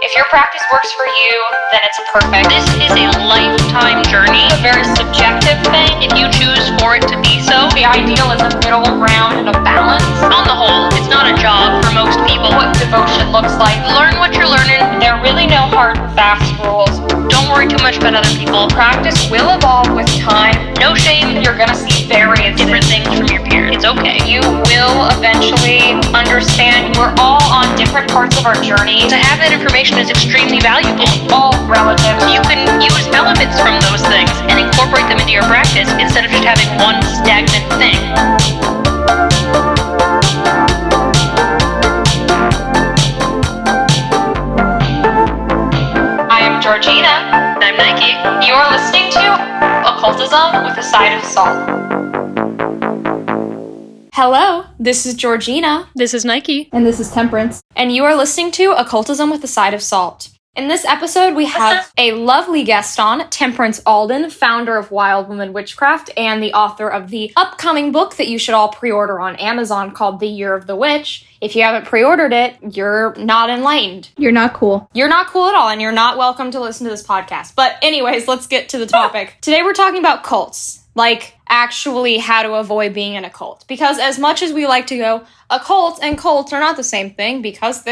If your practice works for you, then it's perfect. This is a lifetime journey. It's a very subjective thing. If you choose for it to be so, The ideal is a middle ground and a balance. on the whole, it's not a job for most people. What devotion looks like. Learn what you're learning. There are really no hard and fast rules. Don't worry too much about other people. Practice will evolve with time. No shame. You're gonna see various Different things from your peers. It's okay. You will eventually understand we're all on different parts of our journey. To have that information is extremely valuable. It's all relative. You can use elements from those things and incorporate them into your practice instead of just having one stagnant thing. I am Georgina. I'm Nike. You are listening to Occultism with a Side of Salt. Hello, this is Georgina. This is Nike. And this is Temperance. And you are listening to Occultism with a Side of Salt. In this episode, we have a lovely guest on, Temperance Alden, founder of Wild Woman Witchcraft and the author of the upcoming book that you should all pre-order on Amazon called The Year of the Witch. If you haven't pre-ordered it, you're not enlightened. You're not cool. You're not cool at all, and you're not welcome to listen to this podcast. But anyways, let's get to the topic. Today we're talking about cults. Like, actually how to avoid being in a cult. Because as much as we like to go, a cult and cults are not the same thing, because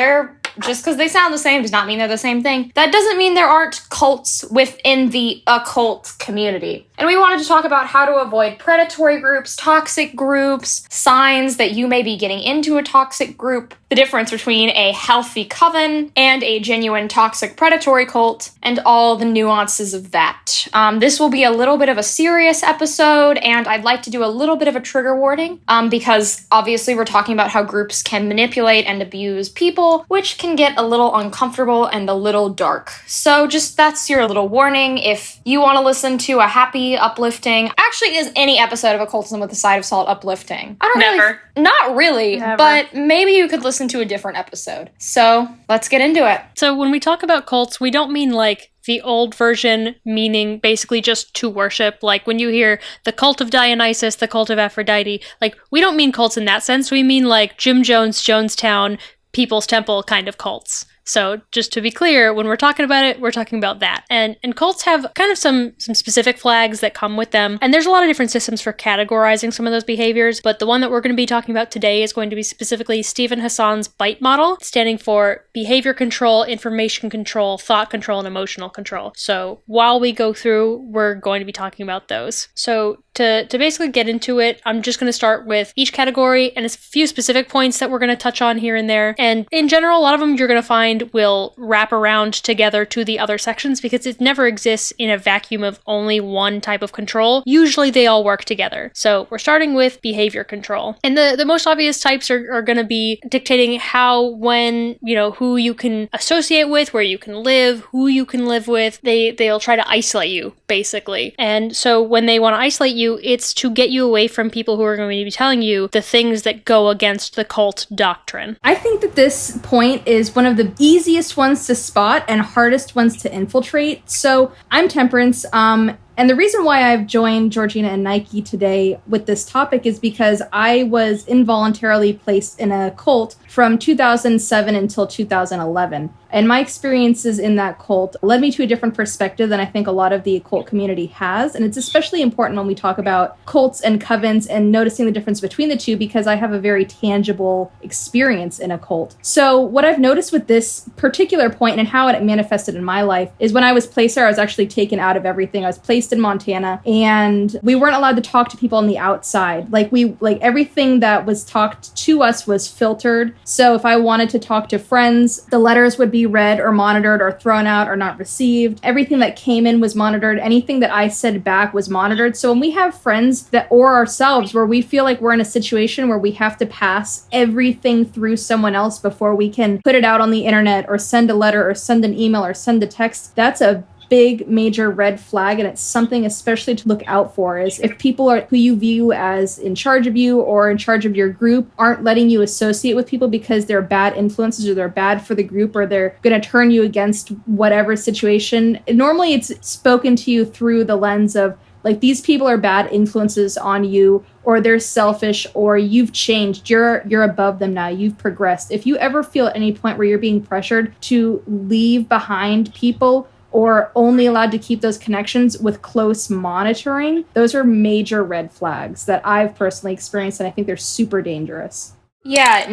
just because they sound the same does not mean they're the same thing. That doesn't mean there aren't cults within the occult community. And we wanted to talk about how to avoid predatory groups, toxic groups, signs that you may be getting into a toxic group, the difference between a healthy coven and a genuine toxic predatory cult, and all the nuances of that. This will be a little bit of a serious episode, and I'd like to do a little bit of a trigger warning, because obviously we're talking about how groups can manipulate and abuse people, which can get a little uncomfortable and a little dark. So just that's your little warning. If you want to listen to a happy, uplifting, actually is any episode of Occultism with a Side of Salt uplifting? I don't Never. Not really, Never. but maybe you could listen to a different episode. So let's get into it. So when we talk about cults, we don't mean like the old version, meaning basically just to worship. Like when you hear the cult of Dionysus, the cult of Aphrodite, like we don't mean cults in that sense. We mean like Jim Jones, Jonestown, People's Temple kind of cults. So just to be clear, when we're talking about it, we're talking about that. And cults have kind of some specific flags that come with them. And there's a lot of different systems for categorizing some of those behaviors. But the one that we're going to be talking about today is going to be specifically Stephen Hassan's BITE model, standing for behavior control, information control, thought control, and emotional control. So while we go through, we're going to be talking about those. So to basically get into it, I'm just going to start with each category and a few specific points that we're going to touch on here and there. And in general, a lot of them you're going to find will wrap around together to the other sections because it never exists in a vacuum of only one type of control. Usually they all work together. So we're starting with behavior control. And the most obvious types are going to be dictating how, when, who you can associate with, where you can live, who you can live with. They'll try to isolate you, basically. And so when they want to isolate you, it's to get you away from people who are going to be telling you the things that go against the cult doctrine. I think that this point is one of the easiest ones to spot and hardest ones to infiltrate. So I'm Temperance, and the reason why I've joined Georgina and Nike today with this topic is because I was involuntarily placed in a cult from 2007 until 2011. And my experiences in that cult led me to a different perspective than I think a lot of the occult community has. And it's especially important when we talk about cults and covens and noticing the difference between the two, because I have a very tangible experience in a cult. So what I've noticed with this particular point and how it manifested in my life is when I was placed there, I was actually taken out of everything. I was placed in Montana, and we weren't allowed to talk to people on the outside. Like everything that was talked to us was filtered. So if I wanted to talk to friends, the letters would be read or monitored or thrown out or not received. Everything that came in was monitored. Anything that I said back was monitored. So when we have friends or ourselves where we feel like we're in a situation where we have to pass everything through someone else before we can put it out on the internet or send a letter or send an email or send a text, that's a big major red flag, and it's something especially to look out for. Is if people are who you view as in charge of you or in charge of your group aren't letting you associate with people because they're bad influences or they're bad for the group or they're going to turn you against whatever situation. Normally it's spoken to you through the lens of like these people are bad influences on you, or they're selfish, or you've changed, you're above them now, you've progressed. If you ever feel at any point where you're being pressured to leave behind people or only allowed to keep those connections with close monitoring, those are major red flags that I've personally experienced, and I think they're super dangerous. Yeah,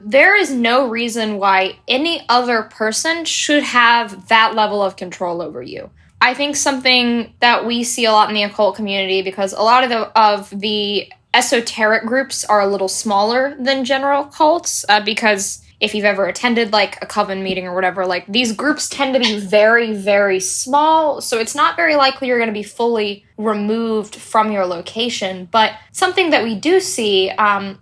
there is no reason why any other person should have that level of control over you. I think something that we see a lot in the occult community, because a lot of the esoteric groups are a little smaller than general cults, because if you've ever attended like a coven meeting or whatever, like these groups tend to be very, very small. So it's not very likely you're going to be fully removed from your location. But something that we do see,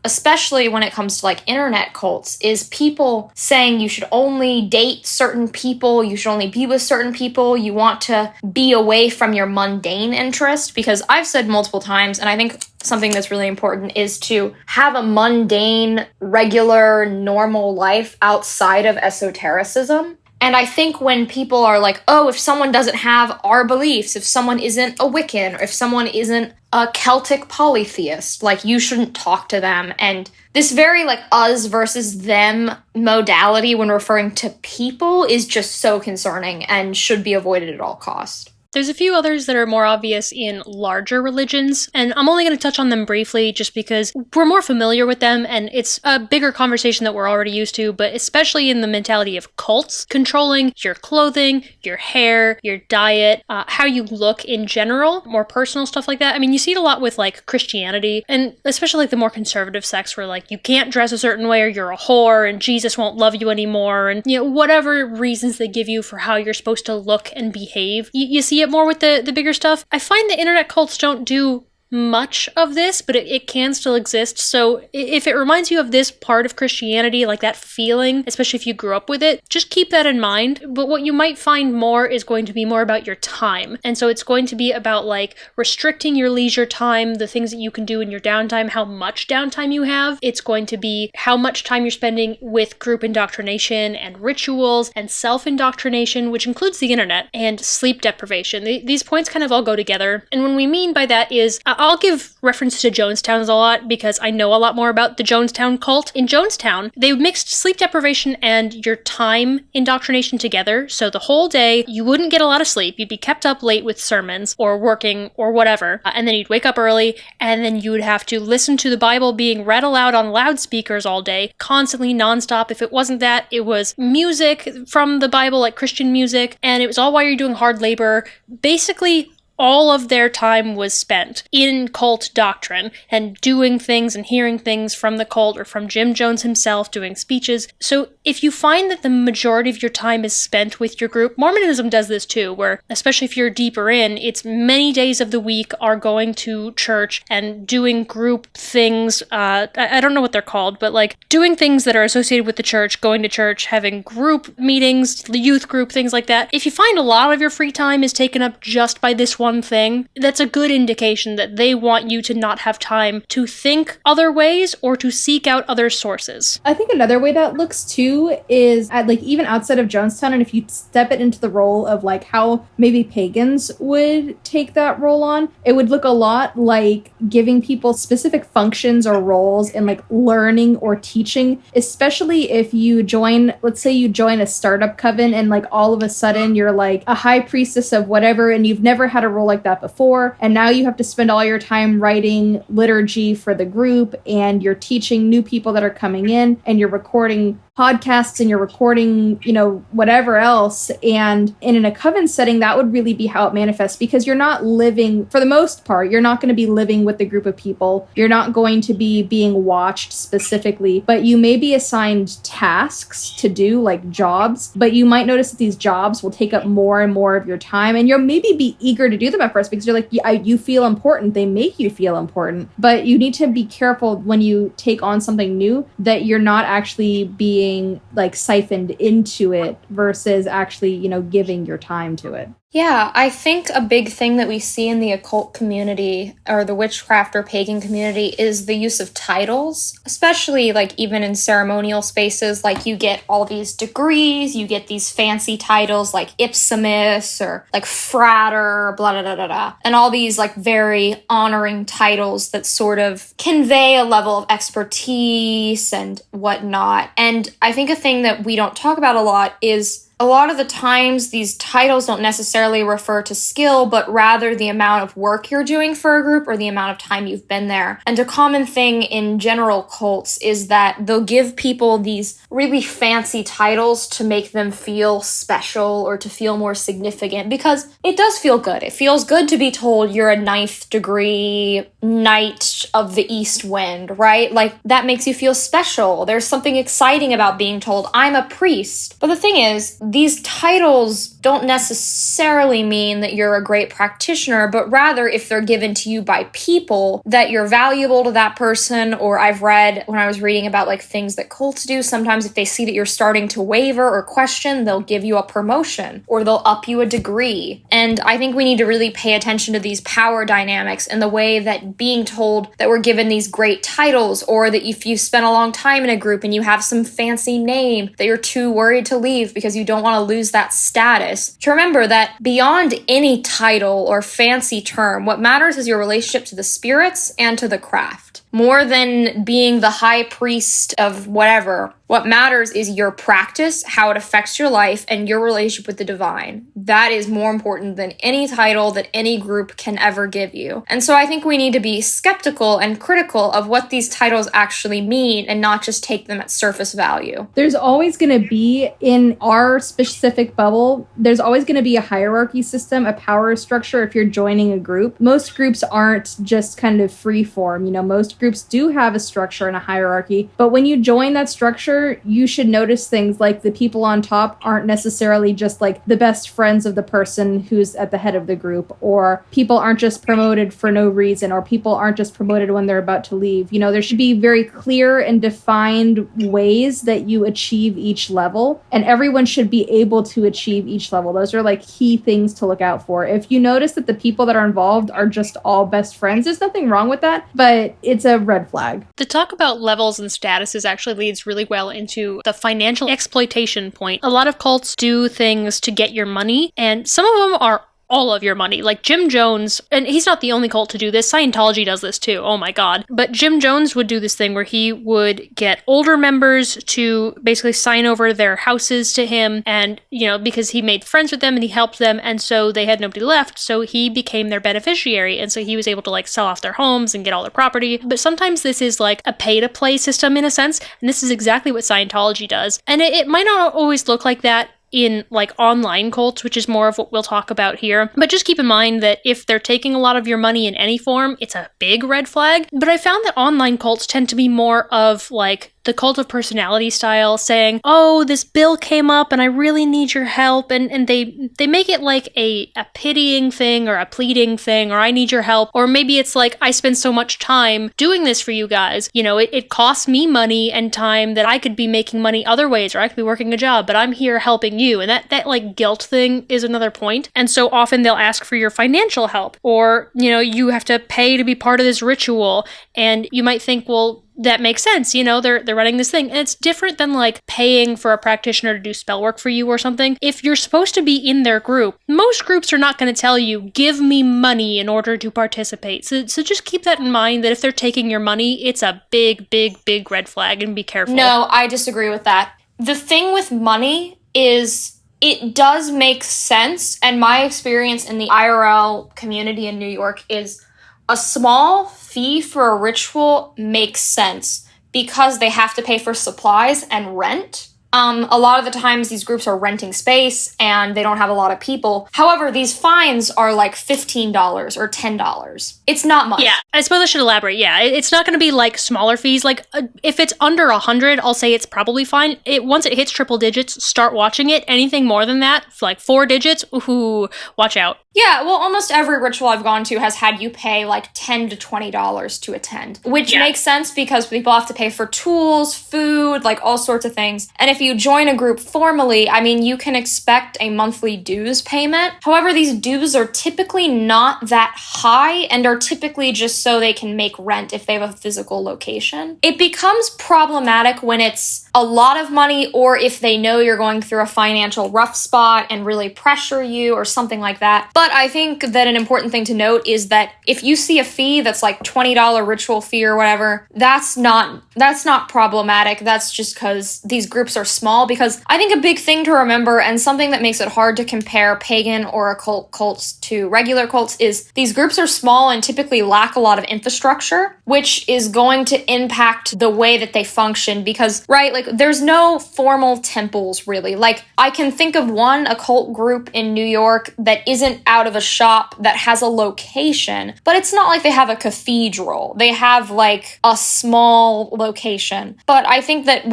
especially when it comes to like internet cults, is people saying you should only date certain people, you should only be with certain people, you want to be away from your mundane interest. Because I've said multiple times, and I think something that's really important is to have a mundane, regular, normal life outside of esotericism. And I think when people are like, oh, if someone doesn't have our beliefs, if someone isn't a Wiccan, or if someone isn't a Celtic polytheist, like you shouldn't talk to them. And this very like us versus them modality when referring to people is just so concerning and should be avoided at all costs. There's a few others that are more obvious in larger religions, and I'm only going to touch on them briefly just because we're more familiar with them, and it's a bigger conversation that we're already used to, but especially in the mentality of cults, controlling your clothing, your hair, your diet, how you look in general, more personal stuff like that. I mean, you see it a lot with, like, Christianity, and especially, like, the more conservative sects where, like, you can't dress a certain way or you're a whore, and Jesus won't love you anymore, and, you know, whatever reasons they give you for how you're supposed to look and behave. You see it more with the bigger stuff. I find the internet cults don't do much of this, but it can still exist. So if it reminds you of this part of Christianity, like that feeling, especially if you grew up with it, just keep that in mind. But what you might find more is going to be more about your time. And so it's going to be about like restricting your leisure time, the things that you can do in your downtime, how much downtime you have. It's going to be how much time you're spending with group indoctrination and rituals and self-indoctrination, which includes the internet, and sleep deprivation. These points kind of all go together. And what we mean by that is I'll give reference to Jonestown a lot because I know a lot more about the Jonestown cult. In Jonestown, they mixed sleep deprivation and your time indoctrination together. So the whole day, you wouldn't get a lot of sleep. You'd be kept up late with sermons or working or whatever. And then you'd wake up early, and then you would have to listen to the Bible being read aloud on loudspeakers all day, constantly, nonstop. If it wasn't that, it was music from the Bible, like Christian music, and it was all while you're doing hard labor. Basically, all of their time was spent in cult doctrine and doing things and hearing things from the cult or from Jim Jones himself doing speeches. So if you find that the majority of your time is spent with your group, Mormonism does this too, where especially if you're deeper in, it's many days of the week are going to church and doing group things. I don't know what they're called, but like doing things that are associated with the church, going to church, having group meetings, youth group, things like that. If you find a lot of your free time is taken up just by this one thing, that's a good indication that they want you to not have time to think other ways or to seek out other sources. I think another way that looks too is at like even outside of Jonestown, and if you step it into the role of like how maybe pagans would take that role on, it would look a lot like giving people specific functions or roles in like learning or teaching, especially if you join, let's say you join a startup coven and like all of a sudden you're like a high priestess of whatever and you've never had a role like that before, and now you have to spend all your time writing liturgy for the group, and you're teaching new people that are coming in, and you're recording podcasts and you're recording, you know, whatever else. And in a coven setting, that would really be how it manifests, because you're not living, for the most part, you're not going to be living with the group of people. You're not going to be being watched specifically, but you may be assigned tasks to do, like jobs, but you might notice that these jobs will take up more and more of your time, and you'll maybe be eager to do them at first because you're like, you feel important. They make you feel important, but you need to be careful when you take on something new that you're not actually being like siphoned into it versus actually, you know, giving your time to it. Yeah, I think a big thing that we see in the occult community or the witchcraft or pagan community is the use of titles, especially like even in ceremonial spaces. Like you get all these degrees, you get these fancy titles like Ipsimus or like Frater, blah, blah, blah, blah, blah, and all these like very honoring titles that sort of convey a level of expertise and whatnot. And I think a thing that we don't talk about a lot is a lot of the times these titles don't necessarily refer to skill, but rather the amount of work you're doing for a group or the amount of time you've been there. And a common thing in general cults is that they'll give people these really fancy titles to make them feel special or to feel more significant, because it does feel good. It feels good to be told you're a 9th degree Knight of the East Wind, right? Like that makes you feel special. There's something exciting about being told, I'm a priest. But the thing is, these titles don't necessarily mean that you're a great practitioner, but rather if they're given to you by people, that you're valuable to that person. Or I've read when I was reading about like things that cults do, sometimes if they see that you're starting to waver or question, they'll give you a promotion or they'll up you a degree. And I think we need to really pay attention to these power dynamics and the way that being told that we're given these great titles, or that if you've spent a long time in a group and you have some fancy name, that you're too worried to leave because you don't want to lose that status. To remember that beyond any title or fancy term, what matters is your relationship to the spirits and to the craft. More than being the high priest of whatever, what matters is your practice, how it affects your life, and your relationship with the divine. That is more important than any title that any group can ever give you. And so I think we need to be skeptical and critical of what these titles actually mean and not just take them at surface value. There's always going to be, in our specific bubble, there's always going to be a hierarchy system, a power structure if you're joining a group. Most groups aren't just kind of free form. Most groups do have a structure and a hierarchy, but when you join that structure, you should notice things like the people on top aren't necessarily just like the best friends of the person who's at the head of the group, or people aren't just promoted for no reason, or people aren't just promoted when they're about to leave. There should be very clear and defined ways that you achieve each level, and everyone should be able to achieve each level. Those are like key things to look out for. If you notice that the people that are involved are just all best friends, there's nothing wrong with that, but it's a red flag. The talk about levels and statuses actually leads really well into the financial exploitation point. A lot of cults do things to get your money, and some of them are all of your money. Like Jim Jones, and he's not the only cult to do this. Scientology does this too. Oh my God. But Jim Jones would do this thing where he would get older members to basically sign over their houses to him, and, because he made friends with them and he helped them, and so they had nobody left, so he became their beneficiary, and so he was able to like sell off their homes and get all their property. But sometimes this is like a pay-to-play system in a sense, and this is exactly what Scientology does. And it might not always look like that in like online cults, which is more of what we'll talk about here. But just keep in mind that if they're taking a lot of your money in any form, it's a big red flag. But I found that online cults tend to be more of like the cult of personality style, saying, oh, this bill came up and I really need your help. And they make it like a pitying thing or a pleading thing, or I need your help. Or maybe it's like, I spend so much time doing this for you guys. It costs me money and time that I could be making money other ways, or I could be working a job, but I'm here helping you. And that like guilt thing is another point. And so often they'll ask for your financial help, or, you have to pay to be part of this ritual. And you might think, well, that makes sense. They're running this thing. And it's different than like paying for a practitioner to do spell work for you or something. If you're supposed to be in their group, most groups are not going to tell you, give me money in order to participate. So just keep that in mind, that if they're taking your money, it's a big, big, big red flag, and be careful. No, I disagree with that. The thing with money is it does make sense. And my experience in the IRL community in New York is a small fee for a ritual makes sense because they have to pay for supplies and rent. A lot of the times these groups are renting space and they don't have a lot of people. However, these fines are like $15 or $10. It's not much. Yeah, I suppose I should elaborate. Yeah, it's not going to be like smaller fees. Like if it's under 100, I'll say it's probably fine. Once it hits triple digits, start watching it. Anything more than that, like 4 digits, ooh, watch out. Yeah, well, almost every ritual I've gone to has had you pay like $10 to $20 to attend, which makes sense because people have to pay for tools, food, like all sorts of things. And if you join a group formally, I mean, you can expect a monthly dues payment. However, these dues are typically not that high and are typically just so they can make rent if they have a physical location. It becomes problematic when it's a lot of money or if they know you're going through a financial rough spot and really pressure you or something like that. But I think that an important thing to note is that if you see a fee that's like $20 ritual fee or whatever, that's not problematic. That's just because these groups are small. Because I think a big thing to remember and something that makes it hard to compare pagan or occult cults to regular cults is these groups are small and typically lack a lot of infrastructure, which is going to impact the way that they function because, right, like there's no formal temples really. Like I can think of one occult group in New York that isn't out of a shop that has a location, but it's not like they have a cathedral. They have like a small location. But I think that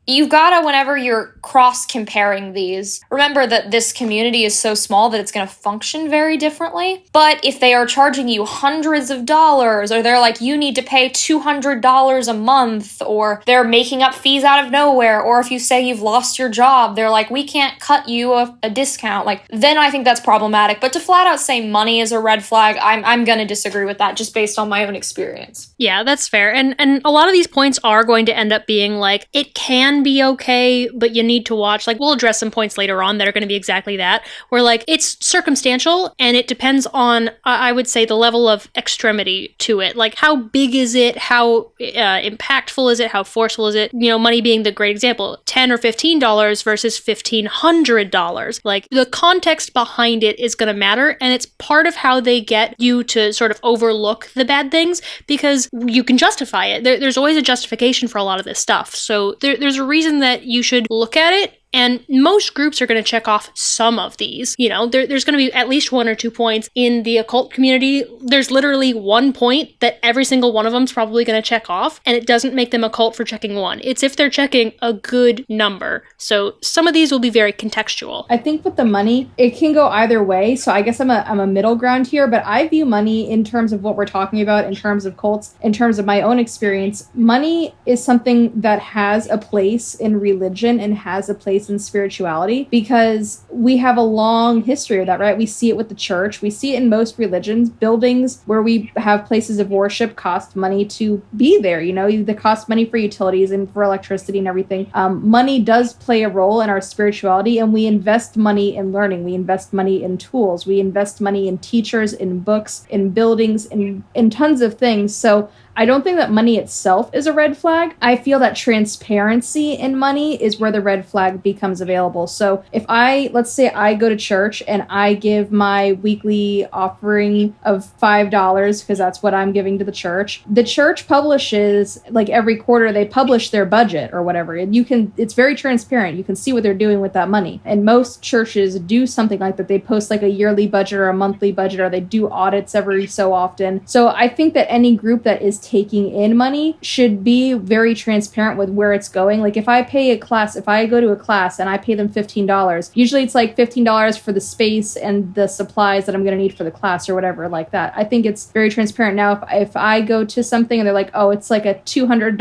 you gotta, whenever you're cross-comparing these, remember that this community is so small that it's gonna function very differently. But if they are charging you hundreds of dollars, or they're like, you need to pay $200 a month, or they're making up fees out of nowhere, or if you say you've lost your job, they're like, we can't cut you a discount, like, then I think that's problematic. But to flat out say money is a red flag, I'm gonna disagree with that just based on my own experience. Yeah, that's fair. And a lot of these points are going to end up being like, it can be okay, but you need to watch. Like, we'll address some points later on that are going to be exactly that, where like it's circumstantial and it depends on, I would say, the level of extremity to it. Like, how big is it? How impactful is it? How forceful is it? You know, money being the great example, $10 or $15 versus $1,500. Like, the context behind it is going to matter, and it's part of how they get you to sort of overlook the bad things because you can justify it. There's always a justification for a lot of this stuff. So there's a reason that you should look at it. And most groups are going to check off some of these. You know, there's going to be at least 1 or 2 points in the occult community. There's literally 1 point that every single one of them is probably going to check off, and it doesn't make them a cult for checking 1. It's if they're checking a good number. So some of these will be very contextual. I think with the money, it can go either way. So I guess I'm a middle ground here, but I view money in terms of what we're talking about, in terms of cults, in terms of my own experience. Money is something that has a place in religion and has a place in spirituality because we have a long history of that, right? We see it with the church. We see it in most religions. Buildings where we have places of worship cost money to be there. You know, they cost money for utilities and for electricity and everything. Money does play a role in our spirituality, and we invest money in learning. We invest money in tools. We invest money in teachers, in books, in buildings, in tons of things. So I don't think that money itself is a red flag. I feel that transparency in money is where the red flag becomes available. So if let's say I go to church and I give my weekly offering of $5 because that's what I'm giving to the church publishes, like every quarter they publish their budget or whatever. And it's very transparent. You can see what they're doing with that money. And most churches do something like that. They post like a yearly budget or a monthly budget, or they do audits every so often. So I think that any group that is taking in money should be very transparent with where it's going. Like if I go to a class and I pay them $15, usually it's like $15 for the space and the supplies that I'm going to need for the class or whatever like that. I think it's very transparent. Now, if I go to something and they're like, oh, it's like a $200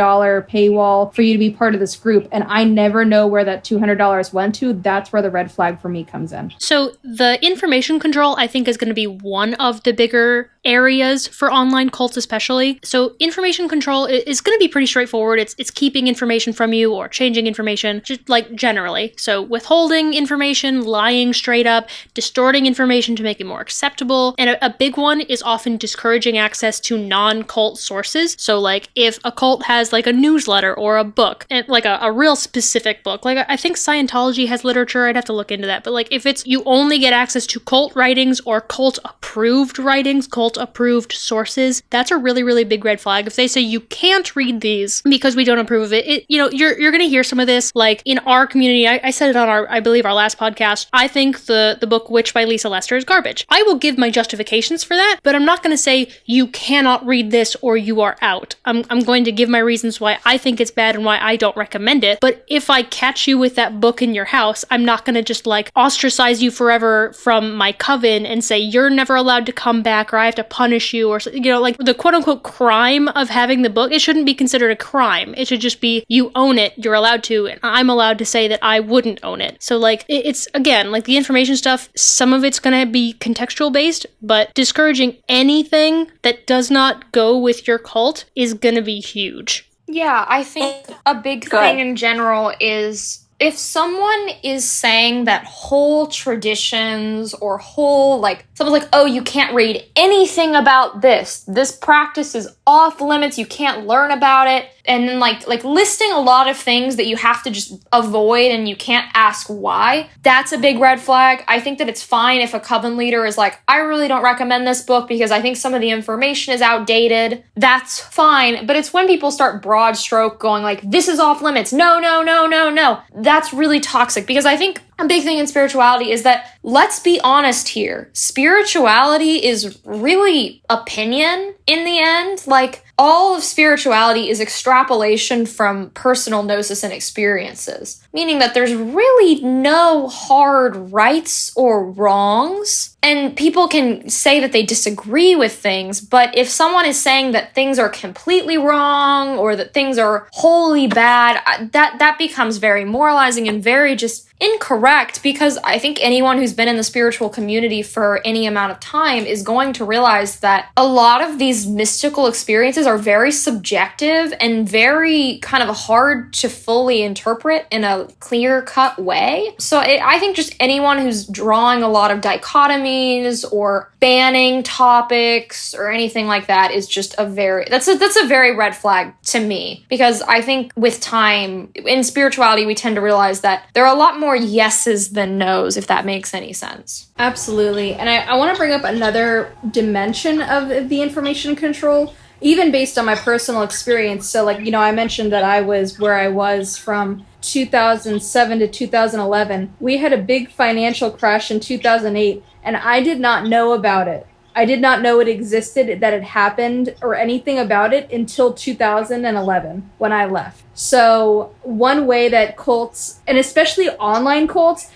paywall for you to be part of this group, and I never know where that $200 went to, that's where the red flag for me comes in. So the information control, I think, is going to be one of the bigger areas for online cults especially. So information control is going to be pretty straightforward. It's keeping information from you or changing information, just like generally. So withholding information, lying straight up, distorting information to make it more acceptable. And a big one is often discouraging access to non-cult sources. So like if a cult has like a newsletter or a book, and like a real specific book, like I think Scientology has literature, I'd have to look into that. But like if it's you only get access to cult writings or cult approved writings, cult approved sources, that's a really, really big red flag. If they say you can't read these because we don't approve of it, you're going to hear some of this. Like in our community, I said it on I believe our last podcast, I think the book Witch by Lisa Lester is garbage. I will give my justifications for that, but I'm not going to say you cannot read this or you are out. I'm going to give my reasons why I think it's bad and why I don't recommend it. But if I catch you with that book in your house, I'm not going to just like ostracize you forever from my coven and say you're never allowed to come back, or I have to to punish you, or, like the quote unquote crime of having the book, it shouldn't be considered a crime. It should just be, you own it, you're allowed to, and I'm allowed to say that I wouldn't own it. So like, it's again, like the information stuff, some of it's gonna be contextual based, but discouraging anything that does not go with your cult is gonna be huge. Yeah, I think a big thing in general is if someone is saying that whole traditions or whole, like, someone's like, oh, you can't read anything about this. This practice is off limits. You can't learn about it. And then like listing a lot of things that you have to just avoid and you can't ask why. That's a big red flag. I think that it's fine if a coven leader is like, I really don't recommend this book because I think some of the information is outdated. That's fine. But it's when people start broad stroke going like, this is off limits. No, no, no, no, no. That's really toxic, because I think a big thing in spirituality is that, let's be honest here, spirituality is really opinion in the end. Like, all of spirituality is extrapolation from personal gnosis and experiences, meaning that there's really no hard rights or wrongs. And people can say that they disagree with things, but if someone is saying that things are completely wrong or that things are wholly bad, that becomes very moralizing and very just incorrect, because I think anyone who's been in the spiritual community for any amount of time is going to realize that a lot of these mystical experiences are very subjective and very kind of hard to fully interpret in a clear-cut way. So I think just anyone who's drawing a lot of dichotomies or banning topics or anything like that is just that's a very red flag to me, because I think with time in spirituality we tend to realize that there are a lot more yeses than nos, if that makes any sense. Absolutely. And I want to bring up another dimension of the information control, even based on my personal experience. So like, I mentioned that I was where I was from 2007 to 2011. We had a big financial crash in 2008, and I did not know about it. I did not know it existed, that it happened, or anything about it until 2011 when I left. So one way that cults, and especially online cults,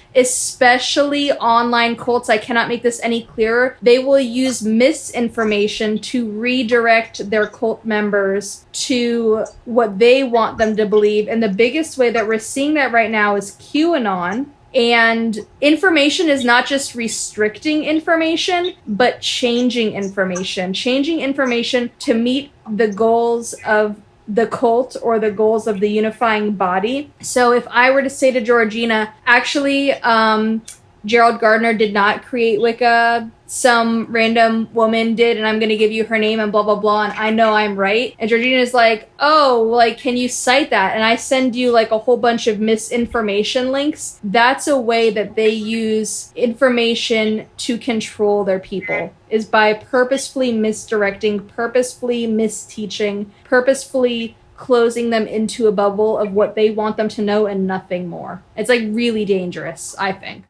I cannot make this any clearer, they will use misinformation to redirect their cult members to what they want them to believe. And the biggest way that we're seeing that right now is QAnon. And information is not just restricting information, but changing information to meet the goals of the cult or the goals of the unifying body. So if I were to say to Georgina, actually, Gerald Gardner did not create Wicca, some random woman did, and I'm going to give you her name and blah, blah, blah, and I know I'm right. And Georgina's like, oh, like, can you cite that? And I send you like a whole bunch of misinformation links. That's a way that they use information to control their people, is by purposefully misdirecting, purposefully misteaching, purposefully closing them into a bubble of what they want them to know and nothing more. It's like really dangerous, I think.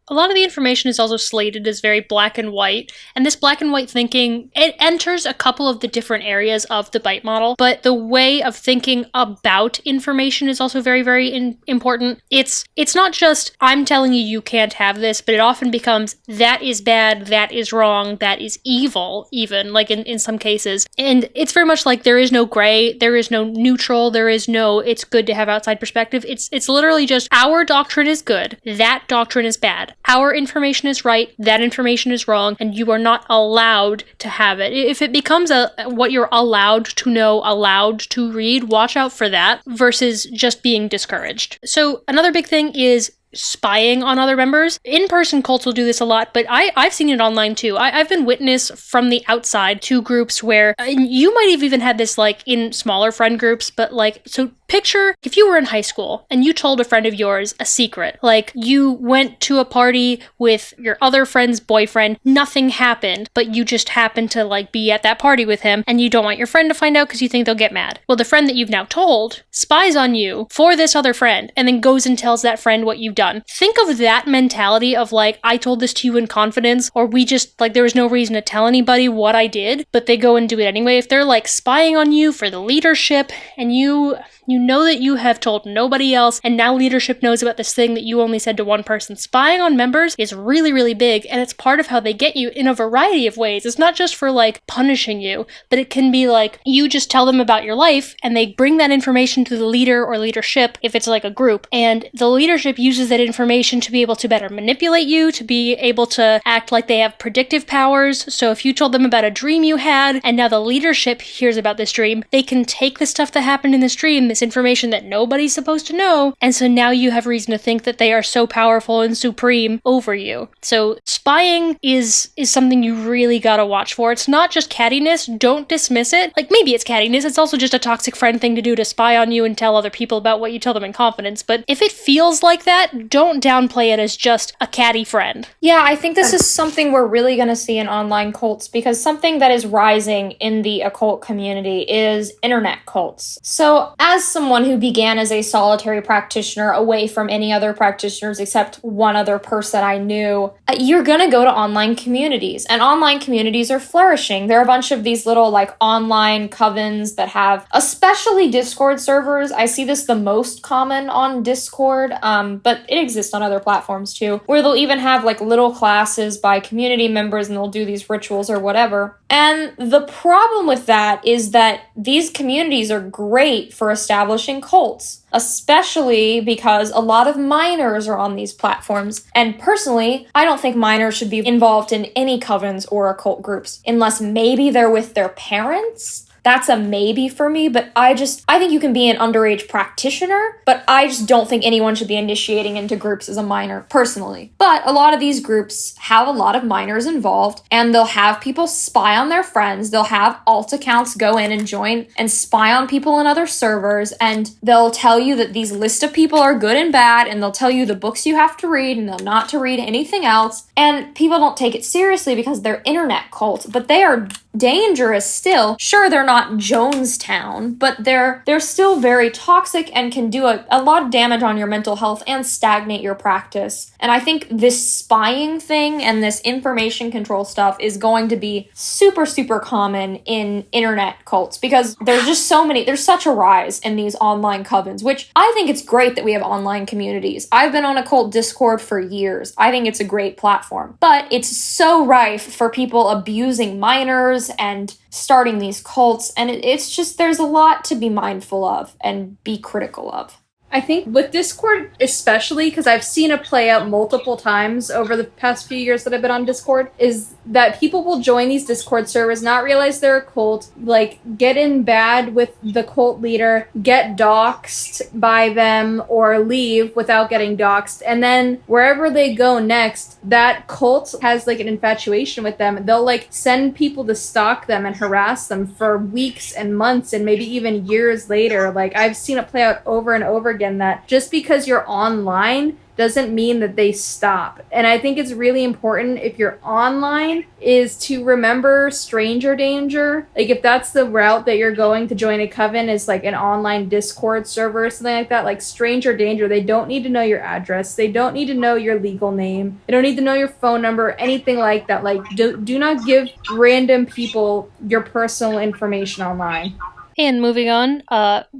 A lot of the information is also slated as very black and white, and this black and white thinking, it enters a couple of the different areas of the BITE model, but the way of thinking about information is also very, very important. It's not just, I'm telling you you can't have this, but it often becomes, that is bad, that is wrong, that is evil, even, like in some cases. And it's very much like there is no gray, there is no neutral, there is no, it's good to have outside perspective. It's literally just, our doctrine is good, that doctrine is bad. Our information is right, that information is wrong, and you are not allowed to have it. If it becomes what you're allowed to know, allowed to read, watch out for that, versus just being discouraged. So another big thing is spying on other members. In-person cults will do this a lot, but I've seen it online too. I've been witness from the outside to groups where, and you might have even had this like in smaller friend groups, but like, so picture if you were in high school and you told a friend of yours a secret, like you went to a party with your other friend's boyfriend, nothing happened, but you just happened to like be at that party with him and you don't want your friend to find out because you think they'll get mad. Well, the friend that you've now told spies on you for this other friend and then goes and tells that friend what you've done. Think of that mentality of like, I told this to you in confidence, or we just, like, there was no reason to tell anybody what I did, but they go and do it anyway. If they're like spying on you for the leadership, and you know that you have told nobody else, and now leadership knows about this thing that you only said to one person. Spying on members is really, really big, and it's part of how they get you in a variety of ways. It's not just for, like, punishing you, but it can be like, you just tell them about your life, and they bring that information to the leader or leadership, if it's like a group, and the leadership uses that information to be able to better manipulate you, to be able to act like they have predictive powers. So if you told them about a dream you had, and now the leadership hears about this dream, they can take the stuff that happened in this dream, this information that nobody's supposed to know, and so now you have reason to think that they are so powerful and supreme over you. So spying is something you really gotta watch for. It's not just cattiness, don't dismiss it. Like, maybe it's cattiness, it's also just a toxic friend thing to do, to spy on you and tell other people about what you tell them in confidence, but if it feels like that, don't downplay it as just a catty friend. Yeah, I think this is something we're really going to see in online cults, because something that is rising in the occult community is internet cults. So, as someone who began as a solitary practitioner away from any other practitioners except one other person I knew, you're going to go to online communities, and online communities are flourishing. There are a bunch of these little, like, online covens that have, especially Discord servers. I see this the most common on Discord, but it exists on other platforms too, where they'll even have, like, little classes by community members, and they'll do these rituals or whatever. And the problem with that is that these communities are great for establishing cults, especially because a lot of minors are on these platforms. And personally, I don't think minors should be involved in any covens or occult groups, unless maybe they're with their parents. That's a maybe for me, but I think you can be an underage practitioner, but I just don't think anyone should be initiating into groups as a minor, personally. But a lot of these groups have a lot of minors involved, and they'll have people spy on their friends. They'll have alt accounts go in and join and spy on people on other servers, and they'll tell you that these lists of people are good and bad, and they'll tell you the books you have to read, and they'll not to read anything else. And people don't take it seriously because they're internet cult, but they are dangerous still. Sure, they're not Jonestown, but they're still very toxic and can do a lot of damage on your mental health and stagnate your practice. And I think this spying thing and this information control stuff is going to be super, super common in internet cults, because there's such a rise in these online covens, which I think it's great that we have online communities. I've been on Occult Discord for years. I think it's a great platform, but it's so rife for people abusing minors and starting these cults, and it's just, there's a lot to be mindful of and be critical of. I think with Discord especially, because I've seen it play out multiple times over the past few years that I've been on Discord, is that people will join these Discord servers, not realize they're a cult, like get in bad with the cult leader, get doxxed by them, or leave without getting doxxed, and then wherever they go next, that cult has like an infatuation with them. They'll like send people to stalk them and harass them for weeks and months and maybe even years later. Like, I've seen it play out over and over again, that just because you're online doesn't mean that they stop. And I think it's really important, if you're online, is to remember stranger danger. Like, if that's the route that you're going to join a coven, is like an online Discord server or something like that, like stranger danger. They don't need to know your address. They don't need to know your legal name. They don't need to know your phone number, anything like that. Like, do not give random people your personal information online. And moving on,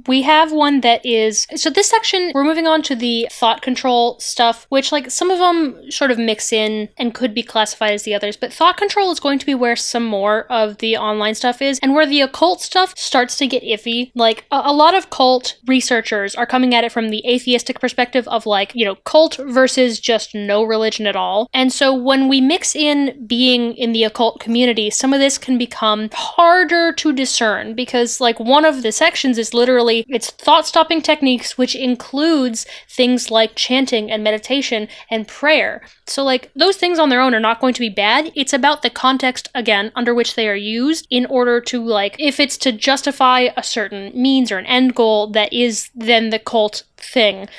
we have one that is, so this section, we're moving on to the thought control stuff, which, like, some of them sort of mix in and could be classified as the others, but thought control is going to be where some more of the online stuff is, and where the occult stuff starts to get iffy. Like, a lot of cult researchers are coming at it from the atheistic perspective of, like, you know, cult versus just no religion at all. And so when we mix in being in the occult community, some of this can become harder to discern, because, like, one of the sections is literally, it's thought-stopping techniques, which includes things like chanting and meditation and prayer. So, like, those things on their own are not going to be bad. It's about the context, again, under which they are used in order to, like, if it's to justify a certain means or an end goal that is then the cult thing.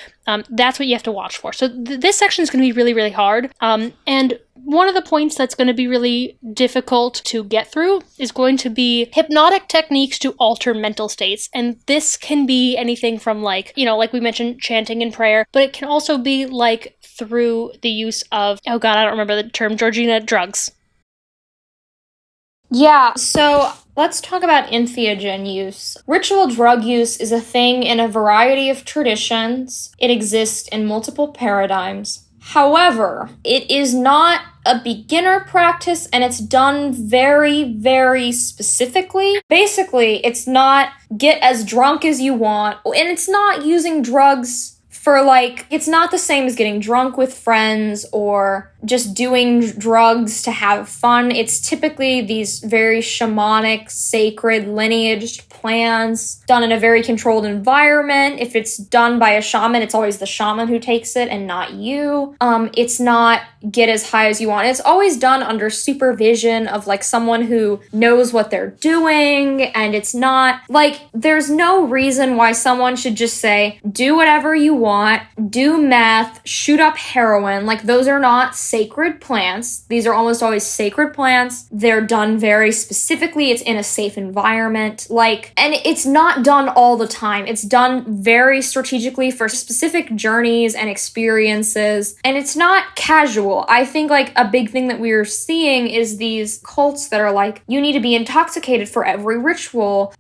That's what you have to watch for. So this section is going to be really, really hard. And One of the points that's going to be really difficult to get through is going to be hypnotic techniques to alter mental states. And this can be anything from like we mentioned, chanting and prayer, but it can also be like through the use of, oh god, I don't remember the term, Georgina, drugs. Yeah, so let's talk about entheogen use. Ritual drug use is a thing in a variety of traditions. It exists in multiple paradigms. However, it is not a beginner practice, and it's done very, very specifically. Basically, it's not get as drunk as you want, and it's not using drugs for it's not the same as getting drunk with friends or just doing drugs to have fun. It's typically these very shamanic, sacred, lineaged plans done in a very controlled environment. If it's done by a shaman, it's always the shaman who takes it and not you. It's not get as high as you want. It's always done under supervision of someone who knows what they're doing, and it's not there's no reason why someone should just say, do whatever you want, do meth, shoot up heroin. Those are not sacred plants. These are almost always sacred plants. They're done very specifically. It's in a safe environment. And it's not done all the time. It's done very strategically for specific journeys and experiences. And it's not casual. I think a big thing that we're seeing is these cults that are you need to be intoxicated for every ritual.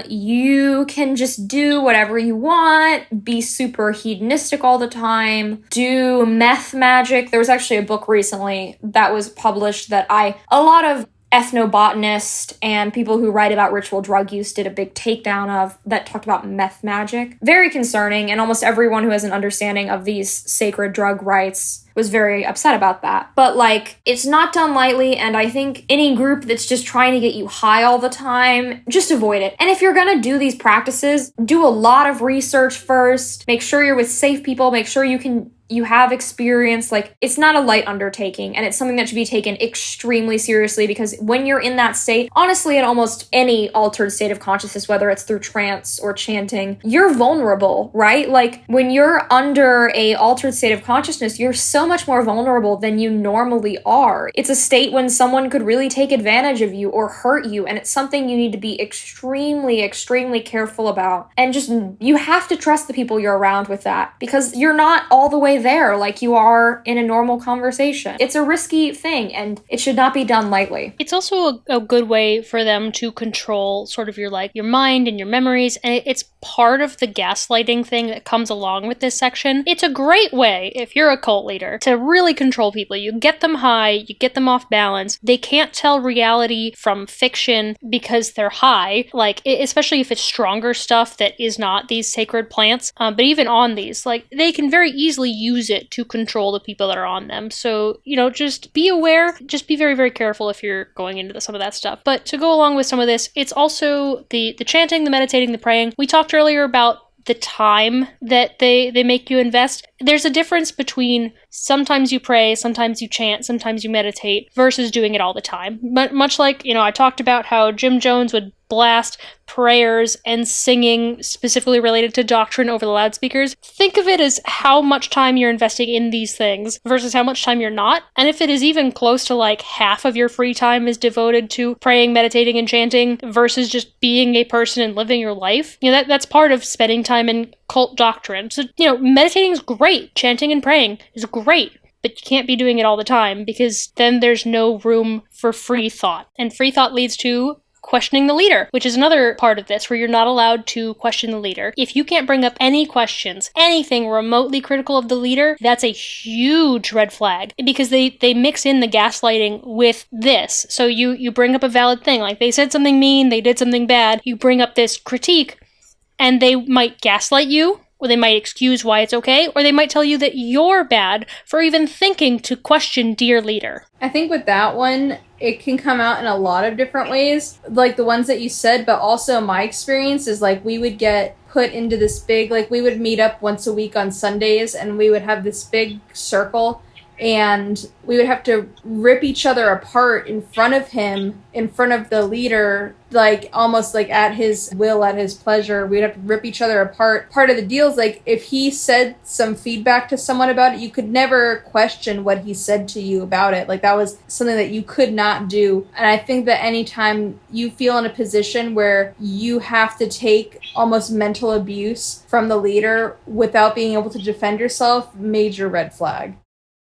You can just do whatever you want, be super hedonistic all the time, do meth magic. There was actually a book recently that was published that a lot of ethnobotanists and people who write about ritual drug use did a big takedown of, that talked about meth magic. Very concerning, and almost everyone who has an understanding of these sacred drug rites was very upset about that. But it's not done lightly, and I think any group that's just trying to get you high all the time, just avoid it. And if you're gonna do these practices, do a lot of research first. Make sure you're with safe people. Make sure you have experience. It's not a light undertaking, and it's something that should be taken extremely seriously, because when you're in that state, honestly, in almost any altered state of consciousness, whether it's through trance or chanting, you're vulnerable, right? When you're under a altered state of consciousness, you're so much more vulnerable than you normally are. It's a state when someone could really take advantage of you or hurt you, and it's something you need to be extremely, extremely careful about. And you have to trust the people you're around with that, because you're not all the way there like you are in a normal conversation. It's a risky thing, and it should not be done lightly. It's also a good way for them to control sort of your mind and your memories, and it's part of the gaslighting thing that comes along with this section. It's a great way, if you're a cult leader, to really control people. You get them high, you get them off balance. They can't tell reality from fiction because they're high, especially if it's stronger stuff that is not these sacred plants. But even on these, they can very easily use it to control the people that are on them. So, just be aware, just be very, very careful if you're going into some of that stuff. But to go along with some of this, it's also the chanting, the meditating, the praying. We talked earlier about the time that they make you invest. There's a difference between sometimes you pray, sometimes you chant, sometimes you meditate, versus doing it all the time. But much I talked about how Jim Jones would blast prayers and singing specifically related to doctrine over the loudspeakers. Think of it as how much time you're investing in these things versus how much time you're not. And if it is even close to half of your free time is devoted to praying, meditating, and chanting versus just being a person and living your life, that's part of spending time in cult doctrine. So, meditating is great. Chanting and praying is great. But you can't be doing it all the time, because then there's no room for free thought. And free thought leads to questioning the leader, which is another part of this where you're not allowed to question the leader. If you can't bring up any questions, anything remotely critical of the leader, that's a huge red flag, because they mix in the gaslighting with this. So you bring up a valid thing, they said something mean, they did something bad, you bring up this critique, and they might gaslight you, or they might excuse why it's okay, or they might tell you that you're bad for even thinking to question dear leader. I think with that one, it can come out in a lot of different ways, the ones that you said, but also my experience is we would get put into this big, we would meet up once a week on Sundays, and we would have this big circle, and we would have to rip each other apart in front of him, in front of the leader, like almost like at his will, at his pleasure. We'd have to rip each other apart. Part of the deal is like if he said some feedback to someone about it, you could never question what he said to you about it. Like that was something that you could not do. And I think that anytime you feel in a position where you have to take almost mental abuse from the leader without being able to defend yourself, major red flag.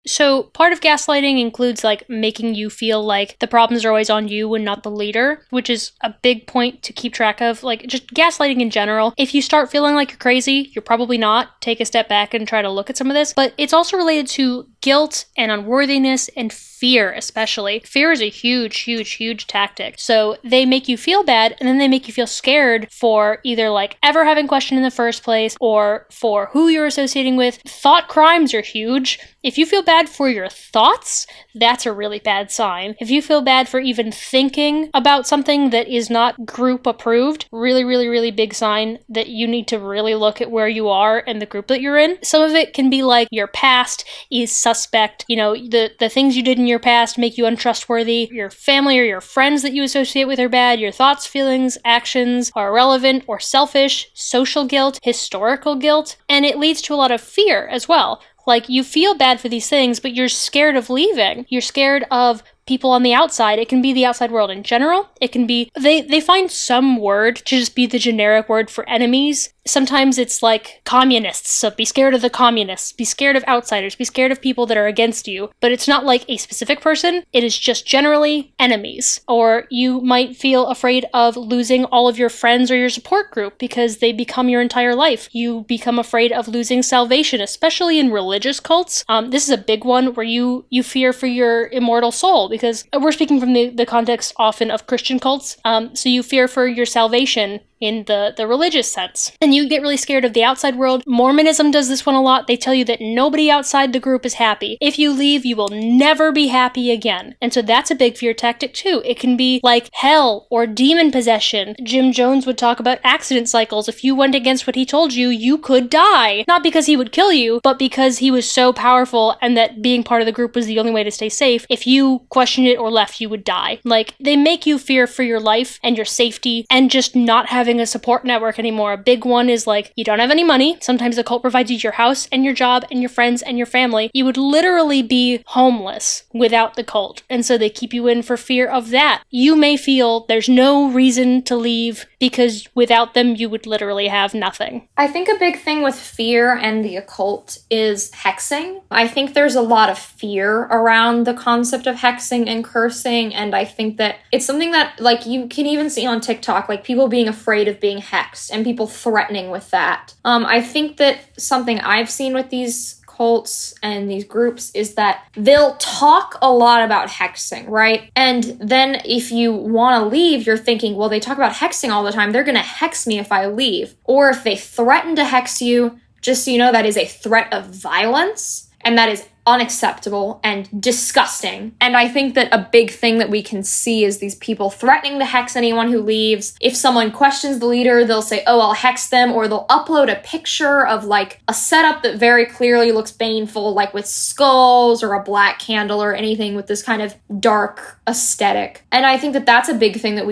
So part of gaslighting includes like making you feel like the problems are always on you and not the leader, which is a big point to keep track of. Like just gaslighting in general. If you start feeling like you're crazy, you're probably not. Take a step back and try to look at some of this. But it's also related to guilt and unworthiness and fear, especially. Fear is a huge tactic. So they make you feel bad, and then they make you feel scared for either like ever having questioned in the first place or for who you're associating with. Thought crimes are huge. If you feel bad for your thoughts, that's a really bad sign. If you feel bad for even thinking about something that is not group approved, really big sign that you need to really look at where you are and the group that you're in. Some of it can be like your past is suspect. You know, the things you did in your past make you untrustworthy. Your family or your friends that you associate with are bad. Your thoughts, feelings, actions are irrelevant or selfish. Social guilt, historical guilt, and it leads to a lot of fear as well. Like, you feel bad for these things, but you're scared of leaving. You're scared of people on the outside. It can be the outside world in general. It can be, they find some word to just be the generic word for enemies. Sometimes it's like communists, so be scared of the communists, be scared of outsiders, be scared of people that are against you. But it's not like a specific person, it is just generally enemies. Or you might feel afraid of losing all of your friends or your support group because they become your entire life. You become afraid of losing salvation, especially in religious cults. This is a big one where you fear for your immortal soul, because we're speaking from the context often of Christian cults. So you fear for your salvation in the religious sense. And you get really scared of the outside world. Mormonism does this one a lot. They tell you that nobody outside the group is happy. If you leave, you will never be happy again. And so that's a big fear tactic too. It can be like hell or demon possession. Jim Jones would talk about accident cycles. If you went against what he told you, you could die. Not because he would kill you, but because he was so powerful and that being part of the group was the only way to stay safe. If you questioned it or left, you would die. Like, they make you fear for your life and your safety and just not having a support network anymore. A big one is like, you don't have any money. Sometimes the cult provides you your house and your job and your friends and your family. You would literally be homeless without the cult. And so they keep you in for fear of that. You may feel there's no reason to leave because without them, you would literally have nothing. I think a big thing with fear and the occult is hexing. I think there's a lot of fear around the concept of hexing and cursing, and I think that it's something that, like, you can even see on TikTok, like people being afraid of being hexed and people threatening with that. I think that something I've seen with these cults and these groups is that they'll talk a lot about hexing, right? And then if you want to leave, you're thinking, well, they talk about hexing all the time. They're going to hex me if I leave. Or if they threaten to hex you, just so you know, that is a threat of violence, and that is unacceptable and disgusting. And I think that a big thing that we can see is these people threatening to hex anyone who leaves. If someone questions the leader, they'll say, oh, I'll hex them, or they'll upload a picture of like a setup that very clearly looks baneful, like with skulls or a black candle or anything with this kind of dark aesthetic. And I think that that's a big thing that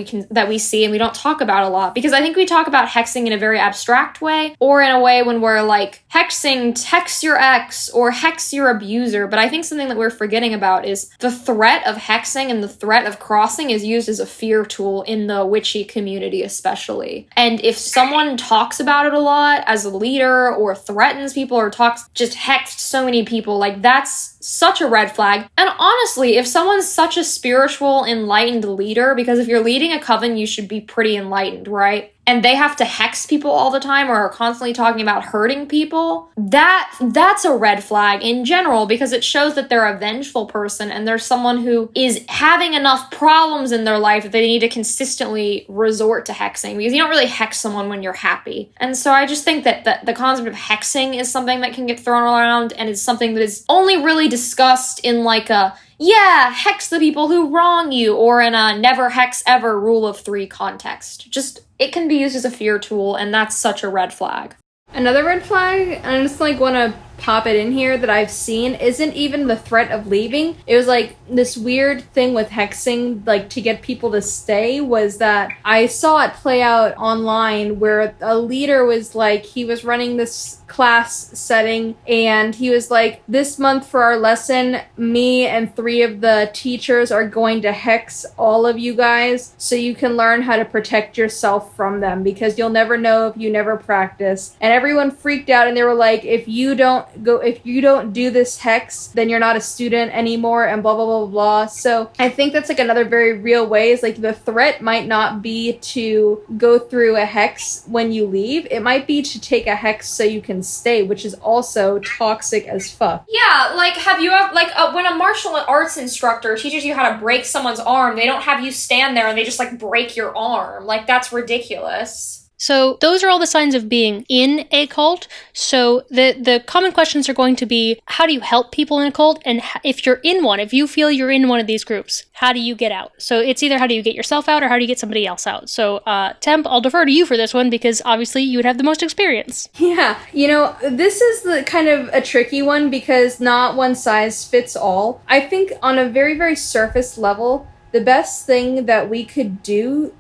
we see and we don't talk about a lot, because I think we talk about hexing in a very abstract way, or in a way when we're like hexing, hex your ex or hex your abuser. But I think something that we're forgetting about is the threat of hexing and the threat of crossing is used as a fear tool in the witchy community especially. And if someone talks about it a lot as a leader or threatens people or just hexed so many people, like that's such a red flag. And honestly, if someone's such a spiritual, enlightened leader, because if you're leading a coven, you should be pretty enlightened, right? And they have to hex people all the time or are constantly talking about hurting people, that's a red flag in general, because it shows that they're a vengeful person and they're someone who is having enough problems in their life that they need to consistently resort to hexing, because you don't really hex someone when you're happy. And so I just think that the concept of hexing is something that can get thrown around and is something that is only really discussed in like a, yeah, hex the people who wrong you, or in a never hex ever rule of 3 context. Just, it can be used as a fear tool, and that's such a red flag. Another red flag, and I just like want to pop it in here that I've seen isn't even the threat of leaving. It was like this weird thing with hexing, like to get people to stay, was that I saw it play out online where a leader was like, he was running this class setting and he was like, this month for our lesson, me and 3 of the teachers are going to hex all of you guys so you can learn how to protect yourself from them, because you'll never know if you never practice. And everyone freaked out and they were like, if you don't do this hex, then you're not a student anymore, and blah blah blah blah. So I think that's like another very real way, is like the threat might not be to go through a hex when you leave, it might be to take a hex so you can stay, which is also toxic as fuck. Yeah, like, have you ever, like, when a martial arts instructor teaches you how to break someone's arm, they don't have you stand there and they just, like, break your arm. Like, that's ridiculous. So those are all the signs of being in a cult. So the common questions are going to be, how do you help people in a cult? And if you're in one, if you feel you're in one of these groups, how do you get out? So it's either how do you get yourself out or how do you get somebody else out? So Temp, I'll defer to you for this one because obviously you would have the most experience. Yeah, this is the kind of a tricky one because not one size fits all. I think on a very, very surface level, the best thing that we could do